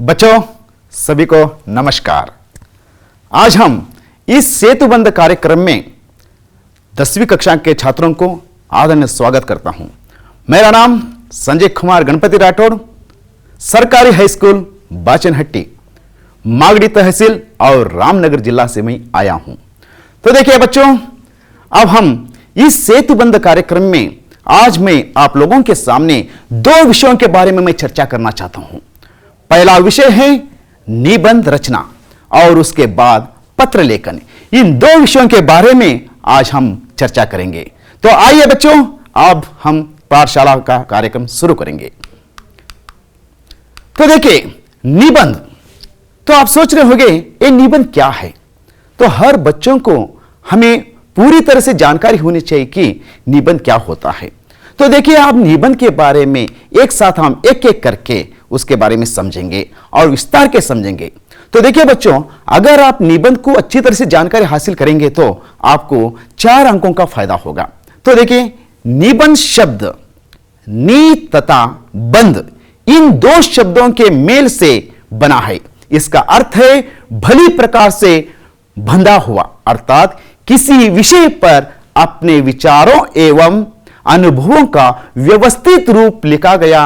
बच्चों सभी को नमस्कार। आज हम इस सेतुबंध कार्यक्रम में 10वीं कक्षा के छात्रों को आदरणीय स्वागत करता हूं। मेरा नाम संजय कुमार गणपति राठौड़, सरकारी हाई स्कूल बाचनहट्टी, मागड़ी तहसील और रामनगर जिला से मैं आया हूं। तो देखिए बच्चों, अब हम इस सेतुबंध कार्यक्रम में आज मैं आप लोगों के सामने दो विषयों के बारे में मैं चर्चा करना चाहता हूं। पहला विषय है निबंध रचना और उसके बाद पत्र लेखन। इन दो विषयों के बारे में आज हम चर्चा करेंगे। तो आइए बच्चों, अब हम पाठशाला का कार्यक्रम शुरू करेंगे। तो देखिए निबंध, तो आप सोच रहे होंगे ये निबंध क्या है। तो हर बच्चों को हमें पूरी तरह से जानकारी होनी चाहिए कि निबंध क्या होता है। तो देखिए आप निबंध के बारे में एक साथ हम एक एक करके उसके बारे में समझेंगे और विस्तार के समझेंगे। तो देखिए बच्चों, अगर आप निबंध को अच्छी तरह से जानकारी हासिल करेंगे तो आपको 4 अंकों का फायदा होगा। तो देखिए निबंध शब्द नी तथा बंध, इन दो शब्दों के मेल से बना है। इसका अर्थ है भली प्रकार से बंधा हुआ, अर्थात किसी विषय पर अपने विचारों एवं अनुभवों का व्यवस्थित रूप लिखा गया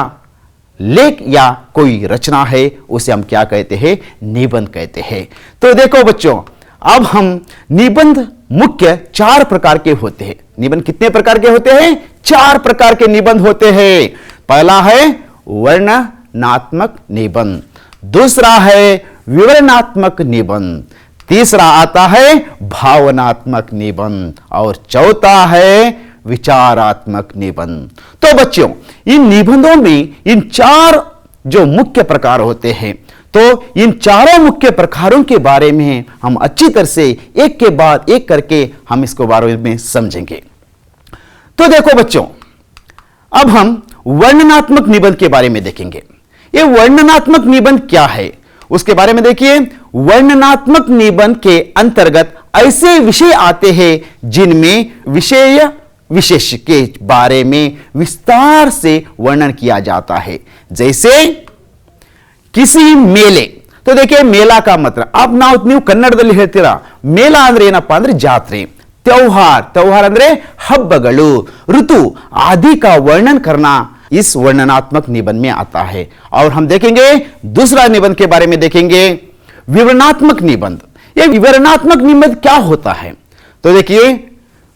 लेख या कोई रचना है, उसे हम क्या कहते हैं, निबंध कहते हैं। तो देखो बच्चों, अब हम निबंध मुख्य 4 प्रकार के होते हैं। निबंध कितने प्रकार के होते हैं? 4 प्रकार के निबंध होते हैं। पहला है वर्णनात्मक निबंध, दूसरा है विवरणात्मक निबंध, तीसरा आता है भावनात्मक निबंध और चौथा है विचारात्मक निबंध। तो बच्चों, इन निबंधों में इन 4 जो मुख्य प्रकार होते हैं, तो इन चारों मुख्य प्रकारों के बारे में हम अच्छी तरह से एक के बाद एक करके हम इसको बारे में समझेंगे। तो देखो बच्चों, अब हम वर्णनात्मक निबंध के बारे में देखेंगे। ये वर्णनात्मक निबंध क्या है उसके बारे में देखिए। वर्णनात्मक निबंध के अंतर्गत ऐसे विषय आते हैं जिनमें विषय विशेष के बारे में विस्तार से वर्णन किया जाता है। जैसे किसी मेले, तो देखिए मेला का मतलब अब ನೀವು ಕನ್ನಡದಲ್ಲಿ ಹೇಳ್ತೀರಾ, ಮೇಲಾ ಅಂದ್ರೆ ಏನಪ್ಪಾ ಅಂದ್ರೆ ಜಾತ್ರೆ, त्योहार ಅಂದ್ರೆ हब्बगलु, ऋतु आदि का वर्णन करना इस वर्णनात्मक निबंध में आता है। और हम देखेंगे दूसरा निबंध के बारे में देखेंगे, विवरणात्मक निबंध। यह विवरणात्मक निबंध क्या होता है? तो देखिए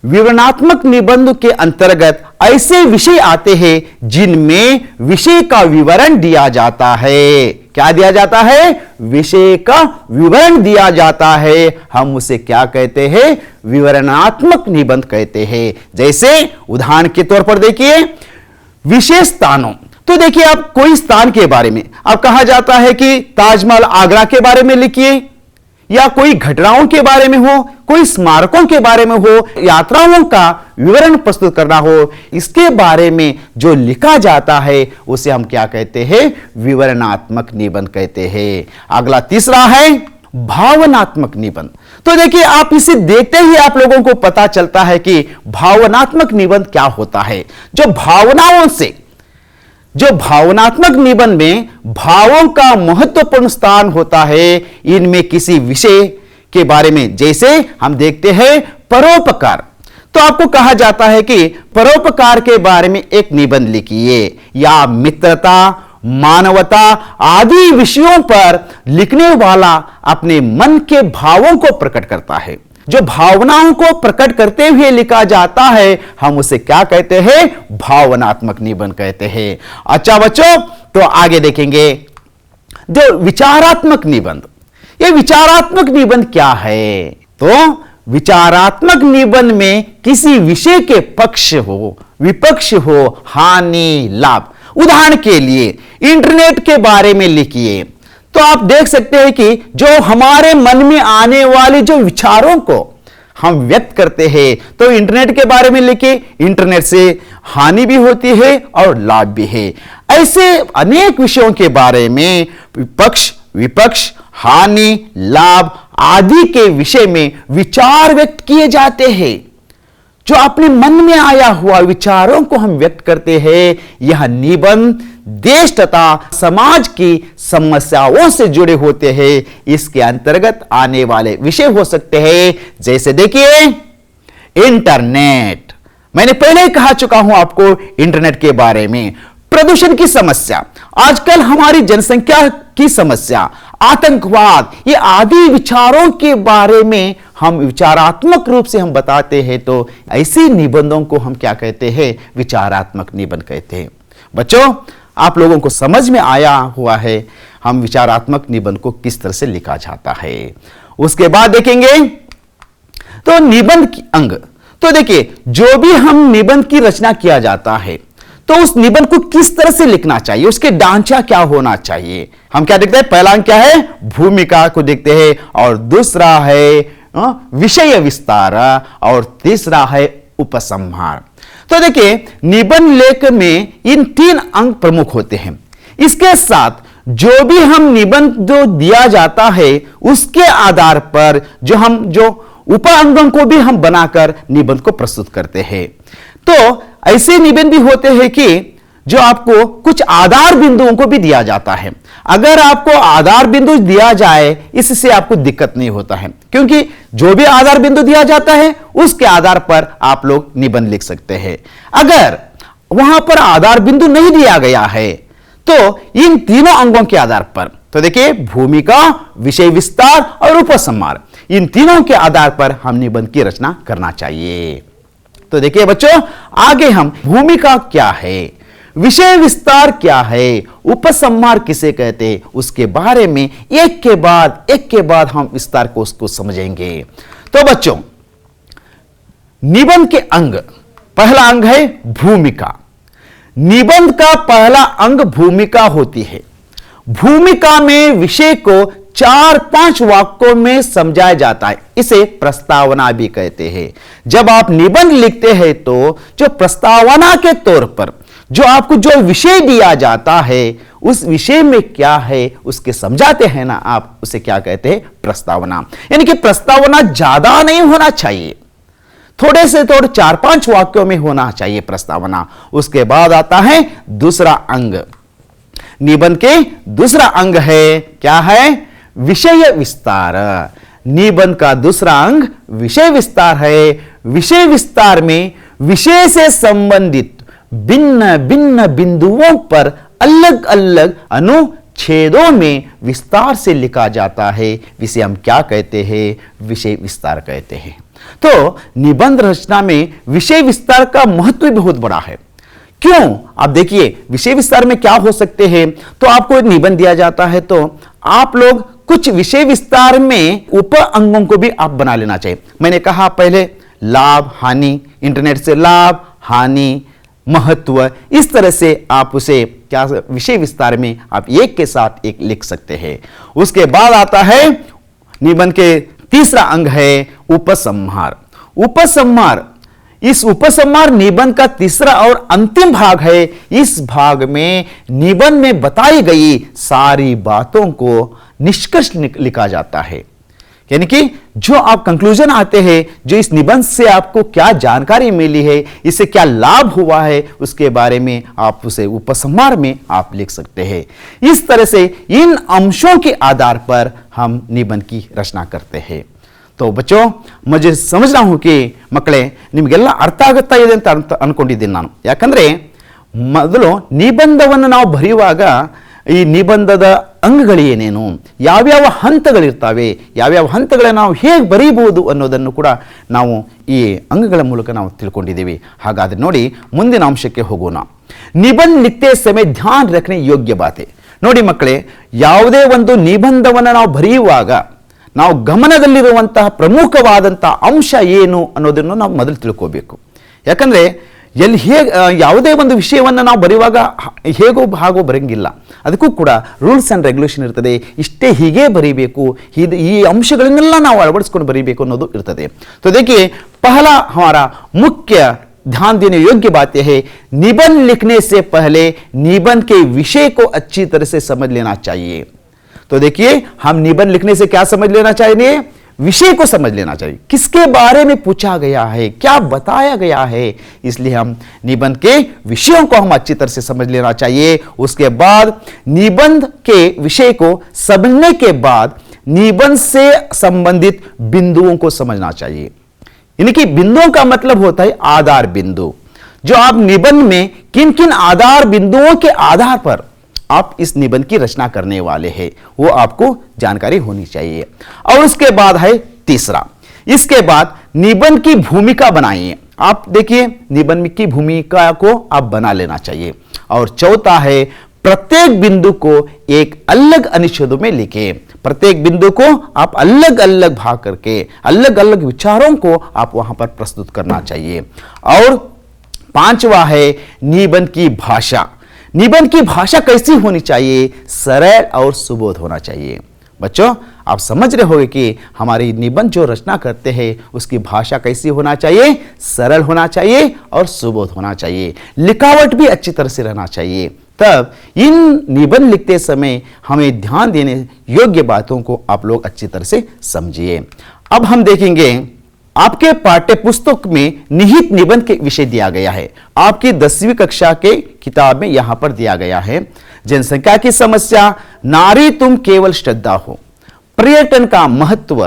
विवरणात्मक निबंध के अंतर्गत ऐसे विषय आते हैं जिनमें विषय का विवरण दिया जाता है। क्या दिया जाता है? विषय का विवरण दिया जाता है। हम उसे क्या कहते हैं? विवरणात्मक निबंध कहते हैं। जैसे उदाहरण के तौर पर देखिए विशेष स्थानों, तो देखिए आप कोई स्थान के बारे में अब कहा जाता है कि ताजमहल आगरा के बारे में लिखिए, या कोई घटनाओं के बारे में हो, कोई स्मारकों के बारे में हो, यात्राओं का विवरण प्रस्तुत करना हो, इसके बारे में जो लिखा जाता है उसे हम क्या कहते हैं? विवरणात्मक निबंध कहते हैं। अगला तीसरा है भावनात्मक निबंध। तो देखिए आप इसे देखते ही आप लोगों को पता चलता है कि भावनात्मक निबंध क्या होता है। जो भावनात्मक निबंध में भावों का महत्वपूर्ण स्थान होता है। इनमें किसी विषय के बारे में, जैसे हम देखते हैं परोपकार, तो आपको कहा जाता है कि परोपकार के बारे में एक निबंध लिखिए, या मित्रता, मानवता आदि विषयों पर लिखने वाला अपने मन के भावों को प्रकट करता है। जो भावनाओं को प्रकट करते हुए लिखा जाता है हम उसे क्या कहते हैं? भावनात्मक निबंध कहते हैं। अच्छा बच्चों, तो आगे देखेंगे जो विचारात्मक निबंध। ये विचारात्मक निबंध क्या है? तो विचारात्मक निबंध में किसी विषय के पक्ष हो, विपक्ष हो, हानि, लाभ। उदाहरण के लिए इंटरनेट के बारे में लिखिए, तो आप देख सकते हैं कि जो हमारे मन में आने वाले जो विचारों को हम व्यक्त करते हैं, तो इंटरनेट के बारे में लिखिए। इंटरनेट से हानि भी होती है और लाभ भी है। ऐसे अनेक विषयों के बारे में पक्ष, विपक्ष, हानि, लाभ आदि के विषय में विचार व्यक्त किए जाते हैं। जो अपने मन में आया हुआ विचारों को हम व्यक्त करते हैं। यह निबंध देश तथा समाज की समस्याओं से जुड़े होते हैं। इसके अंतर्गत आने वाले विषय हो सकते हैं, जैसे देखिए इंटरनेट। मैंने पहले ही कहा चुका हूं आपको इंटरनेट के बारे में। प्रदूषण की समस्या, आजकल हमारी जनसंख्या की समस्या, आतंकवाद, ये आदि विचारों के बारे में हम विचारात्मक रूप से हम बताते हैं, तो ऐसे निबंधों को हम क्या कहते हैं? विचारात्मक निबंध कहते हैं। बच्चों, आप लोगों को समझ में आया हुआ है हम विचारात्मक निबंध को किस तरह से लिखा जाता है। उसके बाद देखेंगे तो निबंध की अंग। तो देखिए, जो भी हम निबंध की रचना किया जाता है तो उस निबंध को किस तरह से लिखना चाहिए, उसके ढांचा क्या होना चाहिए। हम क्या देखते हैं? पहला अंक क्या है? भूमिका को देखते हैं, और दूसरा है विषय विस्तार, और तीसरा है उपसंहार। तो देखिए, निबंध लेख में इन 3 अंक प्रमुख होते हैं। इसके साथ जो भी हम निबंध जो दिया जाता है उसके आधार पर जो उप अंगों को भी हम बनाकर निबंध को प्रस्तुत करते हैं। तो ऐसे निबंध भी होते हैं कि जो आपको कुछ आधार बिंदुओं को भी दिया जाता है। अगर आपको आधार बिंदु दिया जाए, इससे आपको दिक्कत नहीं होता है, क्योंकि जो भी आधार बिंदु दिया जाता है उसके आधार पर आप लोग निबंध लिख सकते हैं। अगर वहां पर आधार बिंदु नहीं दिया गया है तो इन तीनों अंगों के आधार पर, तो देखिए भूमिका, विषय विस्तार और उपसंहार, इन तीनों के आधार पर हम निबंध की रचना करना चाहिए। तो देखिए बच्चों, आगे हम भूमिका क्या है, विषय विस्तार क्या है, उपसंहार किसे कहते हैं, उसके बारे में एक के बाद हम विस्तार को उसको समझेंगे। तो बच्चों, निबंध के अंग, पहला अंग है भूमिका। निबंध का पहला अंग भूमिका होती है। भूमिका में विषय को 4-5 वाक्यों में समझाया जाता है। इसे प्रस्तावना भी कहते हैं। जब आप निबंध लिखते हैं तो जो प्रस्तावना के तौर पर जो आपको जो विषय दिया जाता है, उस विषय में क्या है उसके समझाते हैं ना आप, उसे क्या कहते हैं? प्रस्तावना। यानी कि प्रस्तावना ज्यादा नहीं होना चाहिए, थोड़े से थोड़े 4-5 वाक्यों में होना चाहिए प्रस्तावना। उसके बाद आता है दूसरा अंग। निबंध के दूसरा अंग है, क्या है? विषय विस्तार। निबंध का दूसरा अंग विषय विस्तार है। विषय विस्तार में विषय से संबंधित भिन्न भिन्न बिंदुओं पर अलग अलग अनुच्छेदों में विस्तार से लिखा जाता है। इसे हम क्या कहते हैं? विषय विस्तार कहते हैं। तो निबंध रचना में विषय विस्तार का महत्व बहुत बड़ा है। क्यों? आप देखिए, विषय विस्तार में क्या हो सकते हैं। तो आपको निबंध दिया जाता है तो आप लोग कुछ विषय विस्तार में उप अंगों को भी आप बना लेना चाहिए। मैंने कहा पहले लाभ हानि, इंटरनेट से लाभ हानि महत्व, इस तरह से आप उसे क्या विषय विस्तार में आप एक के साथ एक लिख सकते हैं। उसके बाद आता है निबंध के तीसरा अंग है उपसंहार। उपसंहार, इस उपसंहार निबंध का तीसरा और अंतिम भाग है। इस भाग में निबंध में बताई गई सारी बातों को निष्कर्ष लिखा जाता है। यानी कि जो आप कंक्लूजन आते हैं, जो इस निबंध से आपको क्या जानकारी मिली है, इससे क्या लाभ हुआ है, उसके बारे में आप उसे उपसंहार में आप लिख सकते हैं। इस तरह से इन अंशों के आधार पर हम निबंध की रचना करते हैं। तो बच्चों, मुझे समझ रहा हूं कि मಕ್ಕಳೇ ನಿಮಗೆಲ್ಲ ಅರ್ಥ ಆಗುತ್ತಾ ಇದೆ ಅಂತ ಅನ್ಕೊಂಡಿದ್ದೀನಿ ನಾನು। ಯಾಕಂದ್ರೆ ಮೊದಲು ನಿಬಂಧವನ್ನು ನಾವು ಬರೆಯುವಾಗ ಈ ನಿಬಂಧದ ಅಂಗಗಳೇನೇನು, ಯಾವ್ಯಾವ ಹಂತಗಳಿರ್ತವೆ, ಯಾವ್ಯಾವ ಹಂತಗಳನ್ನು ನಾವು ಹೇಗೆ ಬರೀಬಹುದು ಅನ್ನೋದನ್ನು ಕೂಡ ನಾವು ಈ ಅಂಗಗಳ ಮೂಲಕ ನಾವು ತಿಳ್ಕೊಂಡಿದ್ದೀವಿ। ಹಾಗಾದ್ರೆ ನೋಡಿ, ಮುಂದಿನ ಅಂಶಕ್ಕೆ ಹೋಗೋಣ। ನಿಬಂಧ लिखते समय ध्यान रखने योग्य बातें। ನೋಡಿ ಮಕ್ಕಳೇ, ಯಾವುದೇ ಒಂದು ನಿಬಂಧವನ್ನು ನಾವು ಬರೆಯುವಾಗ ನಾವು ಗಮನದಲ್ಲಿರುವಂತಹ ಪ್ರಮುಖವಾದಂತಹ ಅಂಶ ಏನು ಅನ್ನೋದನ್ನು ನಾವು ಮೊದಲು ತಿಳ್ಕೋಬೇಕು। ಯಾಕಂದ್ರೆ ಯಾವುದೇ ಒಂದು ವಿಷಯವನ್ನು ನಾವು ಬರೆಯುವಾಗ ಹೇಗೋ ಹಾಗೋ ಬರೆಯಂಗಿಲ್ಲ, ಅದಕ್ಕೂ ಕೂಡ ರೂಲ್ಸ್ ಆ್ಯಂಡ್ ರೆಗ್ಯುಲೇಷನ್ ಇರ್ತದೆ। ಇಷ್ಟೇ ಹೀಗೆ ಬರೀಬೇಕು, ಈ ಅಂಶಗಳನ್ನೆಲ್ಲ ನಾವು ಅಳವಡಿಸ್ಕೊಂಡು ಬರೀಬೇಕು ಅನ್ನೋದು ಇರ್ತದೆ। तो देखिए, पहला हमारा मुख्य ध्यान देने योग्य बात यह है, निबंध लिखने से पहले निबंध के विषय को अच्छी तरह से समझ लेना चाहिए। तो देखिए, हम निबंध लिखने से क्या समझ लेना चाहिए? विषय को समझ लेना चाहिए, किसके बारे में पूछा गया है, क्या बताया गया है। इसलिए हम निबंध के विषयों को हम अच्छी तरह से समझ लेना चाहिए। उसके बाद निबंध के विषय को समझने के बाद निबंध से संबंधित बिंदुओं को समझना चाहिए। यानी कि बिंदुओं का मतलब होता है आधार बिंदु, जो आप निबंध में किन किन आधार बिंदुओं के आधार पर आप इस निबंध की रचना करने वाले हैं, वो आपको जानकारी होनी चाहिए। और उसके बाद है तीसरा, इसके बाद निबंध की भूमिका बनाइए। आप देखिए निबंध की भूमिका को आप बना लेना चाहिए। और चौथा है प्रत्येक बिंदु को एक अलग अनुच्छेदों में लिखें। प्रत्येक बिंदु को आप अलग अलग भाग करके अलग अलग विचारों को आप वहां पर प्रस्तुत करना चाहिए। और पांचवा है निबंध की भाषा। निबंध की भाषा कैसी होनी चाहिए? सरल और सुबोध होना चाहिए। बच्चों, आप समझ रहे होंगे कि हमारी निबंध जो रचना करते हैं उसकी भाषा कैसी होना चाहिए? सरल होना चाहिए और सुबोध होना चाहिए। लिखावट भी अच्छी तरह से रहना चाहिए। तब इन निबंध लिखते समय हमें ध्यान देने योग्य बातों को आप लोग अच्छी तरह से समझिए। अब हम देखेंगे आपके पाठ्य पुस्तक में निहित निबंध के विषय दिया गया है। आपकी 10वीं कक्षा के किताब में यहां पर दिया गया है। जनसंख्या की समस्या, नारी तुम केवल श्रद्धा हो, पर्यटन का महत्व,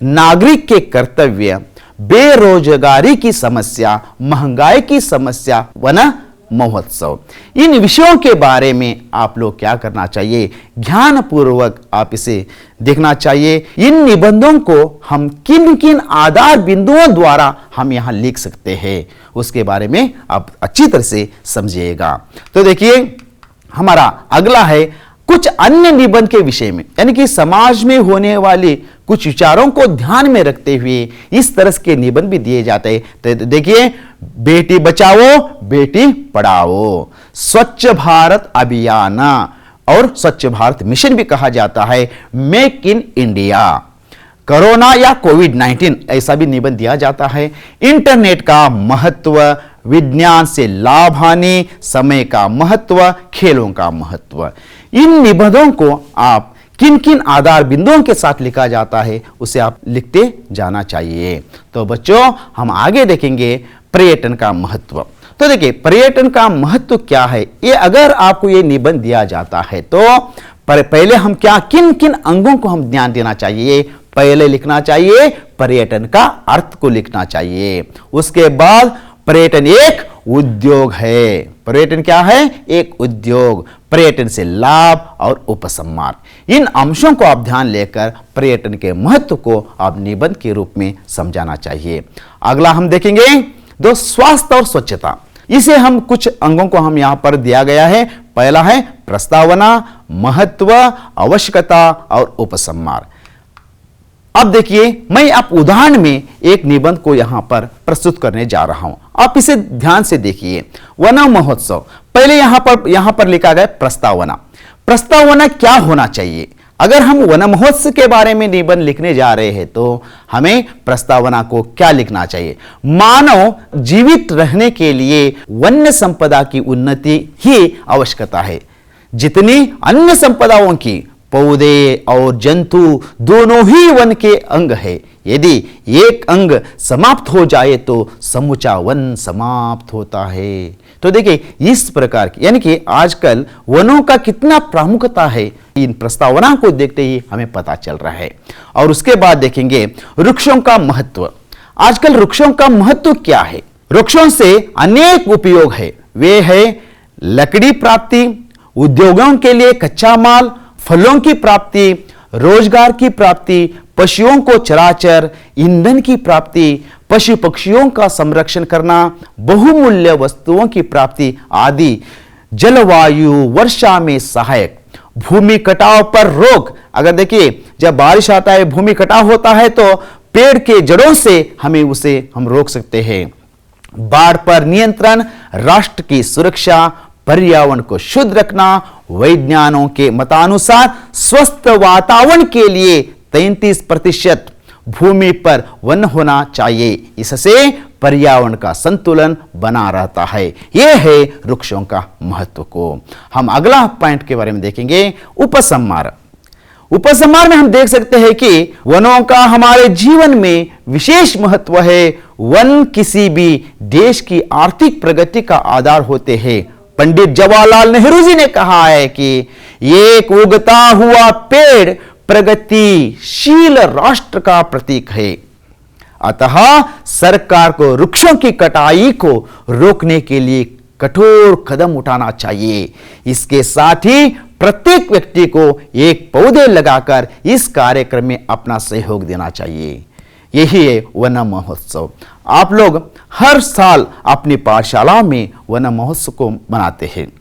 नागरिक के कर्तव्य, बेरोजगारी की समस्या, महंगाई की समस्या, वन महोत्सव। इन विषयों के बारे में आप लोग क्या करना चाहिए? ध्यानपूर्वक आप इसे देखना चाहिए। इन निबंधों को हम किन किन आधार बिंदुओं द्वारा हम यहां लिख सकते हैं, उसके बारे में आप अच्छी तरह से समझिएगा। तो देखिए हमारा अगला है कुछ अन्य निबंध के विषय में, यानी कि समाज में होने वाली कुछ विचारों को ध्यान में रखते हुए इस तरह के निबंध भी दिए जाते हैं। तो देखिए, बेटी बचाओ बेटी पढ़ाओ, स्वच्छ भारत अभियान और स्वच्छ भारत मिशन भी कहा जाता है, मेक इन इंडिया, कोरोना या कोविड-19 ऐसा भी निबंध दिया जाता है, इंटरनेट का महत्व, विज्ञान से लाभ हानि, समय का महत्व, खेलों का महत्व। इन निबंधों को आप किन किन आधार बिंदुओं के साथ लिखा जाता है उसे आप लिखते जाना चाहिए। तो बच्चों, हम आगे देखेंगे पर्यटन का महत्व। तो देखिए पर्यटन का महत्व क्या है, ये अगर आपको ये निबंध दिया जाता है तो पहले हम क्या किन किन अंगों को हम ध्यान देना चाहिए? पहले लिखना चाहिए पर्यटन का अर्थ को लिखना चाहिए। उसके बाद पर्यटन एक उद्योग है। पर्यटन क्या है? एक उद्योग। पर्यटन से लाभ और उपसंहार, इन अंशों को आप ध्यान लेकर पर्यटन के महत्व को आप निबंध के रूप में समझाना चाहिए। अगला हम देखेंगे दो स्वास्थ्य और स्वच्छता। इसे हम कुछ अंगों को हम यहां पर दिया गया है। पहला है प्रस्तावना, महत्व, आवश्यकता और उपसंहार। अब देखिए मैं आप उदाहरण में एक निबंध को यहां पर प्रस्तुत करने जा रहा हूं, आप इसे ध्यान से देखिए। वन महोत्सव, पहले यहां पर लिखा गया प्रस्तावना। प्रस्तावना क्या होना चाहिए? अगर हम वन महोत्सव के बारे में निबंध लिखने जा रहे हैं तो हमें प्रस्तावना को क्या लिखना चाहिए? मानव जीवित रहने के लिए वन्य संपदा की उन्नति ही आवश्यकता है। जितनी अन्य संपदाओं की, पौधे और जंतु दोनों ही वन के अंग है। यदि एक अंग समाप्त हो जाए तो समूचा वन समाप्त होता है। तो देखिए इस प्रकार की, यानी कि आजकल वनों का कितना प्रामुख्यता है, इन प्रस्तावना को देखते ही हमें पता चल रहा है। और उसके बाद देखेंगे वृक्षों का महत्व। आजकल वृक्षों का महत्व क्या है? वृक्षों से अनेक उपयोग है। वे है लकड़ी प्राप्ति, उद्योगों के लिए कच्चा माल, फलों की प्राप्ति, रोजगार की प्राप्ति, पशुओं को चराचर, ईंधन की प्राप्ति, पशु पक्षियों का संरक्षण करना, बहुमूल्य वस्तुओं की प्राप्ति आदि, जलवायु वर्षा में सहायक, भूमि कटाव पर रोक। अगर देखिए जब बारिश आता है, भूमि कटाव होता है तो पेड़ के जड़ों से हम रोक सकते हैं। बाढ़ पर नियंत्रण, राष्ट्र की सुरक्षा, पर्यावरण को शुद्ध रखना, वैज्ञानिकों के मतानुसार स्वस्थ वातावरण के लिए 33% भूमि पर वन होना चाहिए। इससे पर्यावरण का संतुलन बना रहता है। यह है वृक्षों का महत्व को। हम अगला पॉइंट के बारे में देखेंगे उपसंहार। उपसंहार में हम देख सकते हैं कि वनों का हमारे जीवन में विशेष महत्व है। वन किसी भी देश की आर्थिक प्रगति का आधार होते हैं। पंडित जवाहरलाल नेहरू जी ने कहा है कि एक उगता हुआ पेड़ प्रगतिशील राष्ट्र का प्रतीक है। अतः सरकार को वृक्षों की कटाई को रोकने के लिए कठोर कदम उठाना चाहिए। इसके साथ ही प्रत्येक व्यक्ति को एक पौधे लगाकर इस कार्यक्रम में अपना सहयोग देना चाहिए। यही है वन महोत्सव। आप लोग हर साल अपनी पाठशाला में वन महोत्सव को मनाते हैं।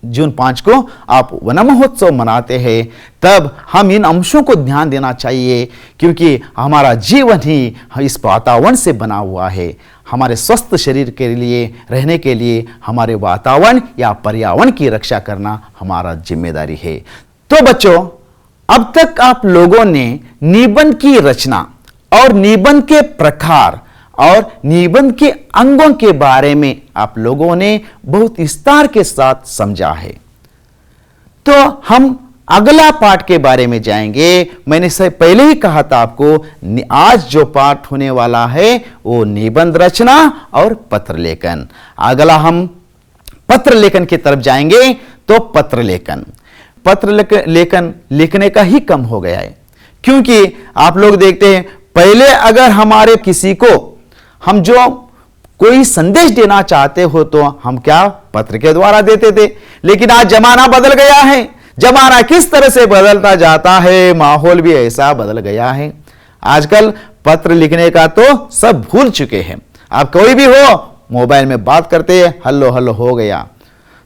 जून 5 को आप वन महोत्सव मनाते हैं, तब हम इन अंशों को ध्यान देना चाहिए, क्योंकि हमारा जीवन ही इस वातावरण से बना हुआ है। हमारे स्वस्थ शरीर के लिए रहने के लिए हमारे वातावरण या पर्यावरण की रक्षा करना हमारा जिम्मेदारी है। तो बच्चों, अब तक आप लोगों ने निबंध की रचना और निबंध के प्रकार और निबंध के अंगों के बारे में आप लोगों ने बहुत विस्तार के साथ समझा है। तो हम अगला पाठ के बारे में जाएंगे। मैंने से पहले ही कहा था आपको, आज जो पाठ होने वाला है वो निबंध रचना और पत्र लेखन। अगला हम पत्र लेखन की तरफ जाएंगे। तो पत्र लेखन लिखने का ही कम हो गया है, क्योंकि आप लोग देखते हैं पहले अगर हमारे किसी को हम जो कोई संदेश देना चाहते हो तो हम क्या पत्र के द्वारा देते थे। लेकिन आज जमाना बदल गया है। जमाना किस तरह से बदलता जाता है, माहौल भी ऐसा बदल गया है। आजकल पत्र लिखने का तो सब भूल चुके हैं। आप कोई भी हो मोबाइल में बात करते हैं, हल्लो हल्लो हो गया।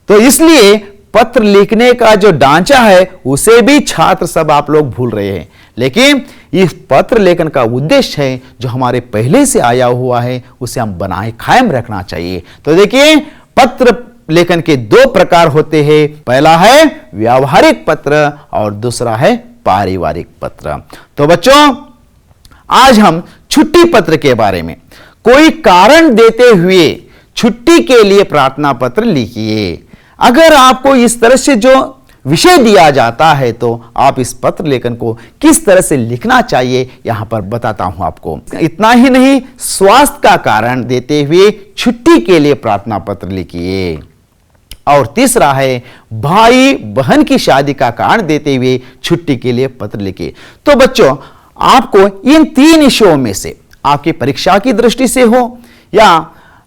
तो इसलिए पत्र लिखने का जो ढांचा है उसे भी छात्र सब आप लोग भूल रहे हैं। लेकिन इस पत्र लेखन का उद्देश्य है जो हमारे पहले से आया हुआ है उसे हम बनाए कायम रखना चाहिए। तो देखिए, पत्र लेखन के 2 प्रकार होते हैं। पहला है व्यावहारिक पत्र और दूसरा है पारिवारिक पत्र। तो बच्चों, आज हम छुट्टी पत्र के बारे में, कोई कारण देते हुए छुट्टी के लिए प्रार्थना पत्र लिखिए। अगर आपको इस तरह से जो विषय दिया जाता है तो आप इस पत्र लेखन को किस तरह से लिखना चाहिए यहां पर बताता हूं आपको। इतना ही नहीं, स्वास्थ्य का कारण देते हुए छुट्टी के लिए प्रार्थना पत्र लिखिए। और तीसरा है भाई बहन की शादी का कारण देते हुए छुट्टी के लिए पत्र लिखिए। तो बच्चों, आपको इन 3 विषयों में से आपकी परीक्षा की दृष्टि से हो या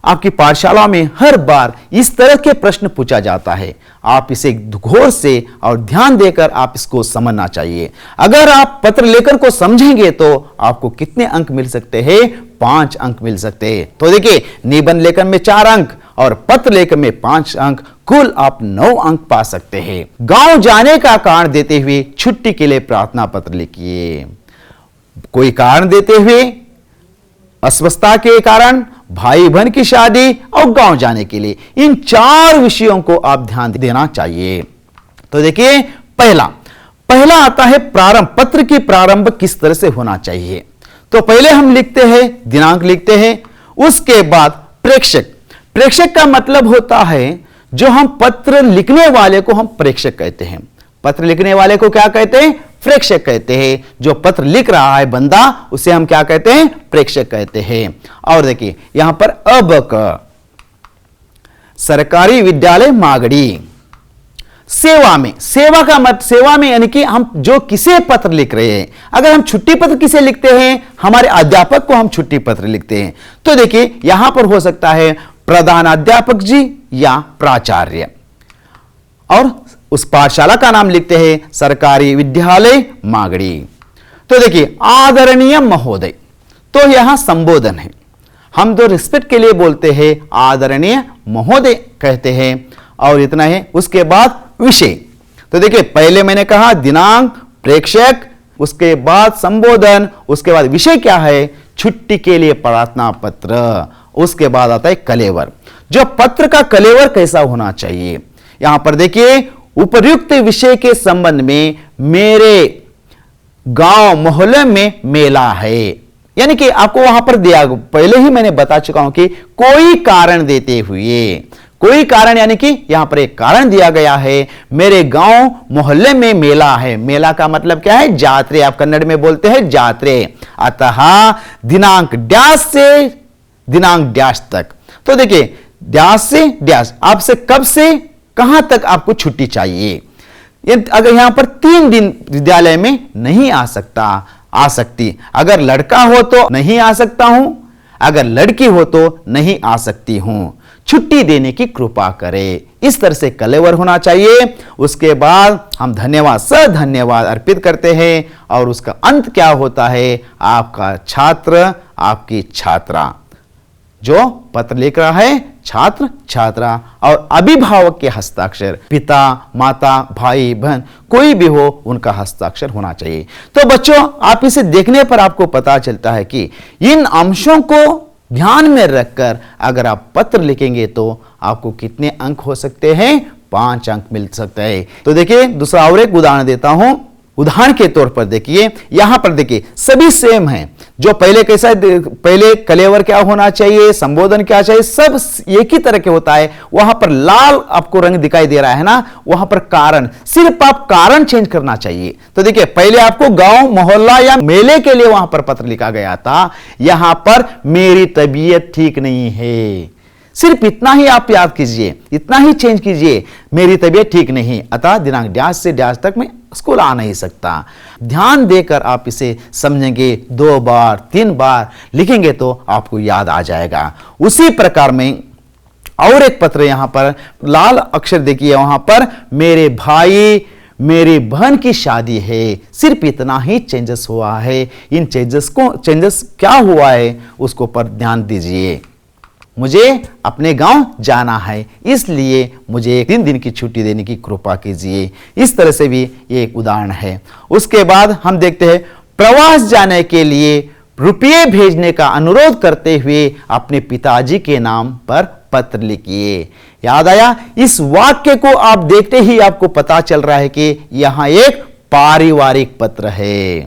आपकी पाठशाला में हर बार इस तरह के प्रश्न पूछा जाता है, आप इसे गौर से और ध्यान देकर आप इसको समझना चाहिए। अगर आप पत्र लेखन को समझेंगे तो आपको कितने अंक मिल सकते हैं? 5 अंक मिल सकते हैं। तो देखिए, निबंध लेखन में 4 अंक और पत्र लेखन में 5 अंक, कुल आप 9 अंक पा सकते हैं। गांव जाने का कारण देते हुए छुट्टी के लिए प्रार्थना पत्र लिखिए। कोई कारण देते हुए, अस्वस्थता के कारण, भाई बहन की शादी और गांव जाने के लिए, इन 4 विषयों को आप ध्यान देना चाहिए। तो देखिए, पहला आता है प्रारंभ। पत्र की प्रारंभ किस तरह से होना चाहिए। तो पहले हम लिखते हैं, दिनांक लिखते हैं। उसके बाद प्रेषक का मतलब होता है जो हम पत्र लिखने वाले को हम प्रेषक कहते हैं। पत्र लिखने वाले को क्या कहते हैं? प्रेषक कहते हैं। जो पत्र लिख रहा है बंदा, उसे हम क्या कहते हैं? प्रेषक कहते हैं। और देखिए यहां पर अब क सरकारी विद्यालय मागड़ी, सेवा में यानी कि हम जो किसे पत्र लिख रहे हैं। अगर हम छुट्टी पत्र किसे लिखते हैं? हमारे अध्यापक को हम छुट्टी पत्र लिखते हैं। तो देखिए यहां पर हो सकता है प्रधान अध्यापक जी या प्राचार्य, और उस पाठशाला का नाम लिखते हैं सरकारी विद्यालय मागड़ी। तो देखिए, आदरणीय महोदय, तो यहां संबोधन है। हम तो रिस्पेक्ट के लिए बोलते हैं, आदरणीय महोदय कहते हैं। और इतना है। उसके बाद विषय। तो देखिए, पहले मैंने कहा दिनांक, प्रेषक, उसके बाद संबोधन, उसके बाद विषय क्या है? छुट्टी के लिए प्रार्थना पत्र। उसके बाद आता है कलेवर। जो पत्र का कलेवर कैसा होना चाहिए? यहां पर देखिए, उपर्युक्त विषय के संबंध में मेरे गांव मोहल्ले में मेला है, यानी कि आपको वहां पर दिया, पहले ही मैंने बता चुका हूं कि कोई कारण देते हुए, कोई कारण यानी कि यहां पर एक कारण दिया गया है, मेरे गांव मोहल्ले में मेला है। मेला का मतलब क्या है? जात्रे, आप कन्नड़ में बोलते हैं जात्रे। अतः दिनांक डैश से दिनांक डैश तक। तो देखिए डैश से डैश, आपसे कब से कहां तक आपको छुट्टी चाहिए। अगर यहां पर 3 दिन विद्यालय में नहीं आ सकती। अगर लड़का हो तो नहीं आ सकता हूं, अगर लड़की हो तो नहीं आ सकती हूं, छुट्टी देने की कृपा करें। इस तरह से कलेवर होना चाहिए। उसके बाद हम धन्यवाद सधन्यवाद अर्पित करते हैं और उसका अंत क्या होता है? आपका छात्र, आपकी छात्रा, जो पत्र लिख रहा है, छात्र छात्रा और अभिभावक के हस्ताक्षर, पिता माता भाई बहन कोई भी हो, उनका हस्ताक्षर होना चाहिए। तो बच्चों, आप इसे देखने पर आपको पता चलता है कि इन अंशों को ध्यान में रखकर अगर आप पत्र लिखेंगे तो आपको कितने अंक हो सकते हैं? 5 अंक मिल सकते हैं। तो देखिए दूसरा और एक उदाहरण देता हूं। उदाहरण के तौर पर देखिए, यहां पर देखिए सभी सेम हैं। जो पहले कैसा है, पहले कलेवर क्या होना चाहिए, संबोधन क्या चाहिए, सब एक ही तरह के होता है। वहां पर लाल आपको रंग दिखाई दे रहा है ना, वहां पर कारण, सिर्फ आप कारण चेंज करना चाहिए। तो देखिए पहले आपको गांव मोहल्ला या मेले के लिए वहां पर पत्र लिखा गया था, यहां पर मेरी तबीयत ठीक नहीं है। सिर्फ इतना ही आप याद कीजिए, इतना ही चेंज कीजिए, मेरी तबीयत ठीक नहीं, अतः दिनांक डैश से डैश तक मैं स्कूल आ नहीं सकता। ध्यान देकर आप इसे समझेंगे, 2 बार 3 बार लिखेंगे तो आपको याद आ जाएगा। उसी प्रकार में और एक पत्र यहां पर लाल अक्षर देखिए, वहां पर मेरे भाई मेरी बहन की शादी है, सिर्फ इतना ही चेंजेस हुआ है। इन चेंजेस क्या हुआ है उसको पर ध्यान दीजिए। मुझे अपने गांव जाना है, इसलिए मुझे 3 दिन की छुट्टी देने की कृपा कीजिए। इस तरह से भी ये एक उदाहरण है। उसके बाद हम देखते हैं, प्रवास जाने के लिए रुपये भेजने का अनुरोध करते हुए अपने पिताजी के नाम पर पत्र लिखिए। याद आया? इस वाक्य को आप देखते ही आपको पता चल रहा है कि यहां एक पारिवारिक पत्र है।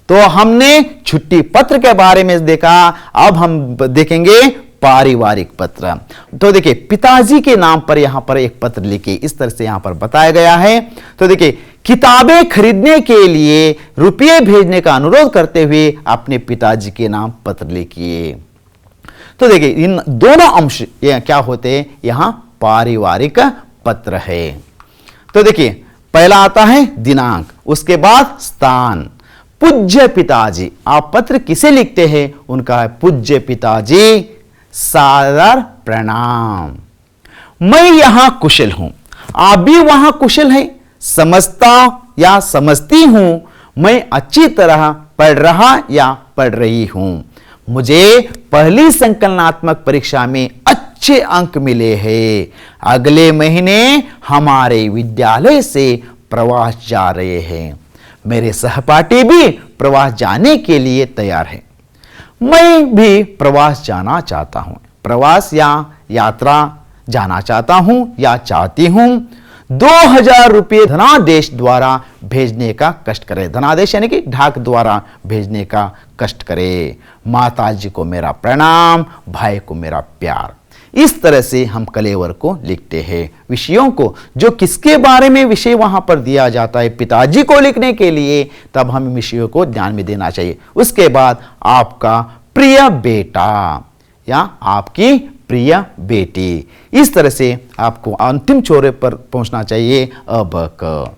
तो हमने छुट्टी पत्र के बारे में देखा, अब हम देखेंगे पारिवारिक पत्र। तो देखिए पिताजी के नाम पर यहां पर एक पत्र लिखिए, इस तरह से यहां पर बताया गया है। तो देखिए किताबें खरीदने के लिए रुपये भेजने का अनुरोध करते हुए अपने पिताजी के नाम पत्र लिखिए। तो देखिए इन दोनों अंश ये क्या होते हैं? यहां पारिवारिक पत्र है। तो देखिए पहला आता है दिनांक, उसके बाद स्थान, पूज्य पिताजी। आप पत्र किसे लिखते हैं? उनका है पूज्य पिताजी, सादर प्रणाम। मैं यहां कुशल हूं, आप भी वहां कुशल हैं, समझता या समझती हूं, मैं अच्छी तरह पढ़ रहा या पढ़ रही हूं। मुझे पहली संकलनात्मक परीक्षा में अच्छे अंक मिले हैं। अगले महीने हमारे विद्यालय से प्रवास जा रहे हैं। मेरे सहपाठी भी प्रवास जाने के लिए तैयार हैं। मैं भी प्रवास जाना चाहता हूं, प्रवास या यात्रा जाना चाहता हूं या चाहती हूं। 2000 रुपये धनादेश द्वारा भेजने का कष्ट करें। धनादेश यानी कि डाक द्वारा भेजने का कष्ट करें। माता जी को मेरा प्रणाम, भाई को मेरा प्यार। इस तरह से हम कलेवर को लिखते हैं। विषयों को, जो किसके बारे में विषय वहां पर दिया जाता है पिताजी को लिखने के लिए, तब हमें विषयों को ध्यान में देना चाहिए। उसके बाद आपका प्रिय बेटा या आपकी प्रिय बेटी, इस तरह से आपको अंतिम छोरे पर पहुंचना चाहिए अब क।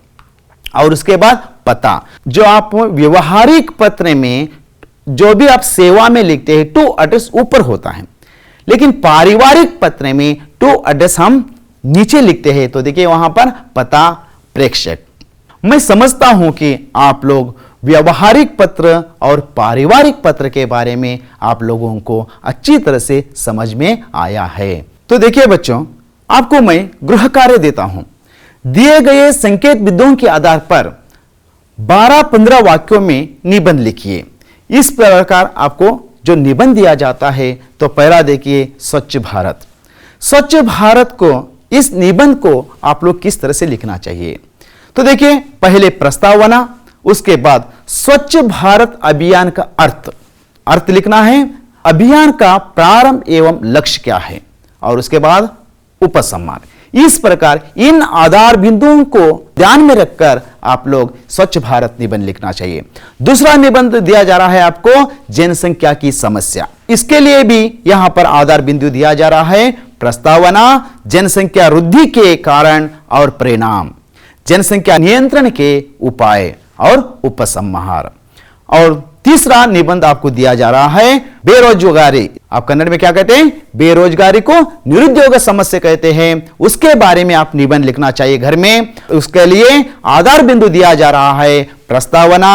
और उसके बाद पता, जो आप व्यवहारिक पत्र में जो भी आप सेवा में लिखते हैं टू एड्रेस ऊपर होता है, लेकिन पारिवारिक पत्र में टू एड्रेस हम नीचे लिखते हैं। तो देखिए वहां पर पता प्रेषक। मैं समझता हूं कि आप लोग व्यवहारिक पत्र और पारिवारिक पत्र के बारे में आप लोगों को अच्छी तरह से समझ में आया है। तो देखिए बच्चों, आपको मैं गृह कार्य देता हूं। दिए गए संकेत बिंदुओं के आधार पर 12-15 वाक्यों में निबंध लिखिए। इस प्रकार आपको जो निबंध दिया जाता है, तो पहला देखिए स्वच्छ भारत। स्वच्छ भारत को, इस निबंध को आप लोग किस तरह से लिखना चाहिए? तो देखिए पहले प्रस्तावना, उसके बाद स्वच्छ भारत अभियान का अर्थ लिखना है, अभियान का प्रारंभ एवं लक्ष्य क्या है, और उसके बाद उपसंहार। इस प्रकार इन आधार बिंदुओं को ध्यान में रखकर आप लोग स्वच्छ भारत निबंध लिखना चाहिए। दूसरा निबंध दिया जा रहा है आपको जनसंख्या की समस्या। इसके लिए भी यहां पर आधार बिंदु दिया जा रहा है प्रस्तावना, जनसंख्या वृद्धि के कारण और परिणाम, जनसंख्या नियंत्रण के उपाय और उपसंहार। और तीसरा निबंध आपको दिया जा रहा है बेरोजगारी। आप कन्नड़ में क्या कहते हैं? बेरोजगारी को निरुद्योग समस्या कहते हैं। उसके बारे में आप निबंध लिखना चाहिए घर में। उसके लिए आधार बिंदु दिया जा रहा है प्रस्तावना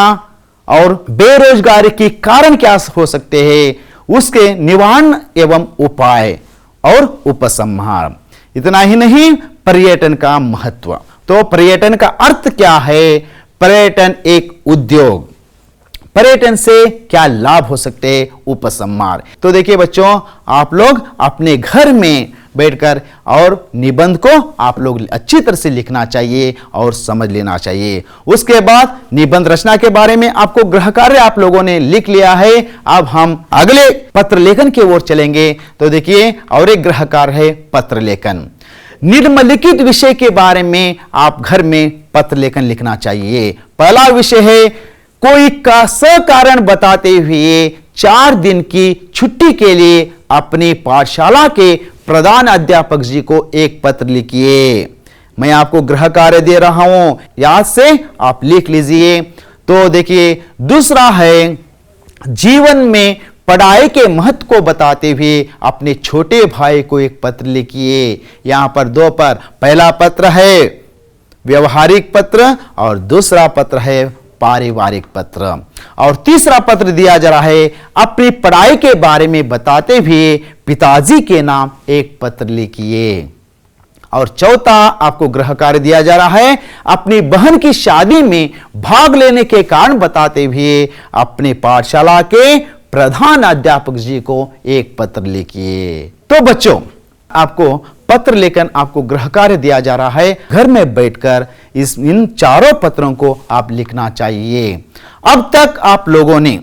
और बेरोजगारी के कारण क्या हो सकते हैं, उसके निवारण एवं उपाय और उपसंहार। इतना ही नहीं, पर्यटन का महत्व। तो पर्यटन का अर्थ क्या है? पर्यटन एक उद्योग, पर्यटन से क्या लाभ हो सकते हैं, उपसंहार। तो देखिए बच्चों, आप लोग अपने घर में बैठकर और निबंध को आप लोग अच्छी तरह से लिखना चाहिए और समझ लेना चाहिए। उसके बाद निबंध रचना के बारे में आपको गृह कार्य आप लोगों ने लिख लिया है। अब हम अगले पत्र लेखन की ओर चलेंगे। तो देखिए, और एक गृह कार्य है पत्र लेखन। निम्नलिखित विषय के बारे में आप घर में पत्र लेखन लिखना चाहिए। पहला विषय है कोई का सकारण बताते हुए 4 दिन की छुट्टी के लिए अपनी पाठशाला के प्रधान अध्यापक जी को एक पत्र लिखिए। मैं आपको गृह कार्य दे रहा हूं, याद से आप लिख लीजिए। तो देखिए, दूसरा है जीवन में पढ़ाई के महत्व को बताते हुए अपने छोटे भाई को एक पत्र लिखिए। यहां पर 2 पर, पहला पत्र है व्यवहारिक पत्र और दूसरा पत्र है पारिवारिक पत्र। और तीसरा पत्र दिया जा रहा है अपनी पढ़ाई के बारे में बताते हुए पिताजी के नाम एक पत्र लिखिए। और चौथा आपको गृह कार्य दिया जा रहा है अपनी बहन की शादी में भाग लेने के कारण बताते हुए अपने पाठशाला के प्रधान अध्यापक जी को एक पत्र लिखिए। तो बच्चों, आपको पत्र लेखन, आपको गृह कार्य दिया जा रहा है। घर में बैठकर इन चारों पत्रों को आप लिखना चाहिए। अब तक आप लोगों ने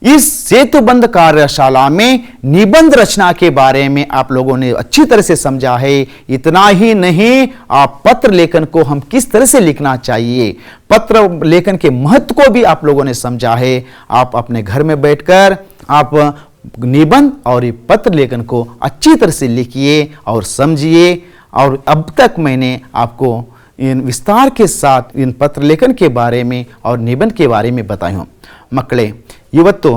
इस सेतुबंध कार्यशाला में निबंध रचना के बारे में आप लोगों ने अच्छी तरह से समझा है। इतना ही नहीं, आप पत्र लेखन को हम किस तरह से लिखना चाहिए, पत्र लेखन के महत्व को भी आप लोगों ने समझा है। आप अपने घर में बैठकर आप निबंध और ये पत्र लेखन को अच्छी तरह से लिखिए और समझिए। और अब तक मैंने आपको इन विस्तार के साथ इन पत्र लेखन के बारे में और निबंध के बारे में बताया हूँ। ಮಕ್ಕಳೇ, ಇವತ್ತು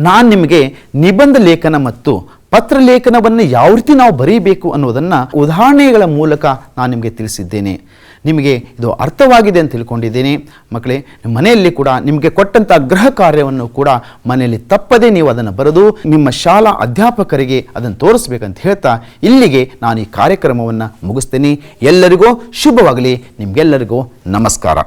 ನಾನು ನಿಮಗೆ ನಿಬಂಧ ಲೇಖನ ಮತ್ತು ಪತ್ರ ಲೇಖನವನ್ನು ಯಾವ ರೀತಿ ನಾವು ಬರೀಬೇಕು ಅನ್ನೋದನ್ನು ಉದಾಹರಣೆಗಳ ಮೂಲಕ ನಾನು ನಿಮಗೆ ತಿಳಿಸಿದ್ದೇನೆ. ನಿಮಗೆ ಇದು ಅರ್ಥವಾಗಿದೆ ಅಂತ ತಿಳ್ಕೊಂಡಿದ್ದೇನೆ. ಮಕ್ಕಳೇ, ಮನೆಯಲ್ಲಿ ಕೂಡ ನಿಮಗೆ ಕೊಟ್ಟಂಥ ಗೃಹ ಕಾರ್ಯವನ್ನು ಕೂಡ ಮನೆಯಲ್ಲಿ ತಪ್ಪದೇ ನೀವು ಅದನ್ನು ಬರೆದು ನಿಮ್ಮ ಶಾಲಾ ಅಧ್ಯಾಪಕರಿಗೆ ಅದನ್ನು ತೋರಿಸ್ಬೇಕಂತ ಹೇಳ್ತಾ ಇಲ್ಲಿಗೆ ನಾನು ಈ ಕಾರ್ಯಕ್ರಮವನ್ನು ಮುಗಿಸ್ತೇನೆ. ಎಲ್ಲರಿಗೂ ಶುಭವಾಗಲಿ. ನಿಮಗೆಲ್ಲರಿಗೂ ನಮಸ್ಕಾರ.